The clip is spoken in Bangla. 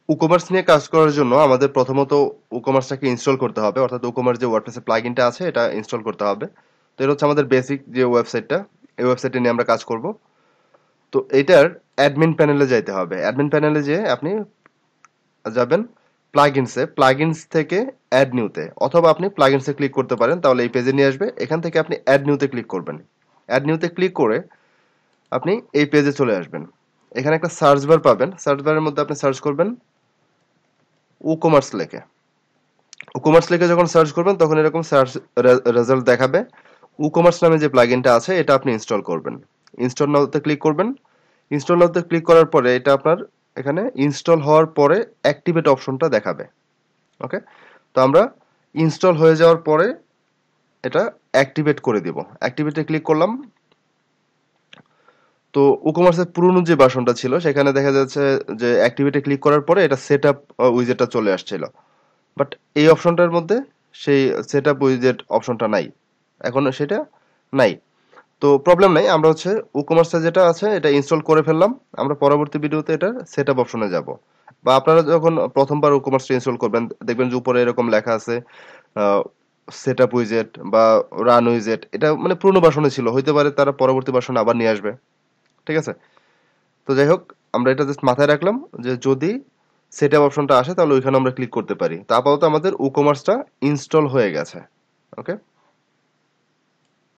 WooCommerce নিয়ে কাজ করার জন্য আমাদের প্রথমত WooCommerceটাকে ইনস্টল করতে হবে, অর্থাৎ WooCommerce যে ওয়ার্ডপ্রেসের প্লাগইনটা আছে এটা ইনস্টল করতে হবে। তো এটা হচ্ছে আমাদের বেসিক যে ওয়েবসাইটটা, এই ওয়েবসাইটটা নিয়ে আমরা কাজ করব। তো এটার অ্যাডমিন প্যানেলে যাইতে হবে। অ্যাডমিন প্যানেলে যেয়ে আপনি যাবেন প্লাগইনসে, প্লাগইনস থেকে অ্যাড নিউতে, অথবা আপনি প্লাগইনসে ক্লিক করতে পারেন, তাহলে এই পেজে নিয়ে আসবে। এখান থেকে আপনি অ্যাড নিউতে ক্লিক করবেন। অ্যাড নিউতে ক্লিক করে আপনি এই পেজে চলে আসবেন। এখানে একটা সার্চ বার পাবেন, সার্চ বারের মধ্যে আপনি সার্চ করবেন WooCommerce লেখে। WooCommerce লিখে যখন সার্চ করবেন তখন এরকম সার্চ রেজাল্ট দেখাবে। WooCommerce নামে যে প্লাগইনটা আছে এটা আপনি ইনস্টল করবেন। ইনস্টল নাওতে ক্লিক করবেন। ইনস্টল নাওতে ক্লিক করার পরে এটা আপনার এখানে ইনস্টল হওয়ার পরে অ্যাক্টিভেট অপশনটা দেখাবে। ওকে, তো আমরা ইনস্টল হয়ে যাওয়ার পরে এটা অ্যাক্টিভেট করে দিব। অ্যাক্টিভেটে ক্লিক করলাম। তো WooCommerce এর পুরনো যে ভার্সনটা ছিল সেখানে দেখা যাচ্ছে যে অ্যাক্টিভেটে ক্লিক করার পরে এটা সেটআপ উইজেটটা চলে আসছিল। বাট এই অপশনটার মধ্যে সেই সেটআপ উইজেট অপশনটা নাই, এখন সেটা নাই। তো প্রবলেম নাই, আমরা হচ্ছে WooCommerce যেটা আছে এটা ইনস্টল করে ফেললাম। আমরা পরবর্তী ভিডিওতে এটা সেটআপ অপশনে যাব। বা আপনারা যখন প্রথমবার WooCommerce ইনস্টল করবেন দেখবেন যে উপরে এরকম লেখা আছে সেটআপ উইজেট বা রান উইজেট, এটা মানে পুরনো ভার্সনে ছিল, হইতে পারে তারা পরবর্তী ভার্সনে আবার নিয়ে আসবে। ঠিক আছে, তো যাই হোক, আমরা এটা জাস্ট মাথায় রাখলাম যে যদি সেটআপ অপশনটা আসে তাহলে ওইখানে আমরা ক্লিক করতে পারি। তো আপাতত আমাদের WooCommerceটা ইনস্টল হয়ে গেছে। ওকে।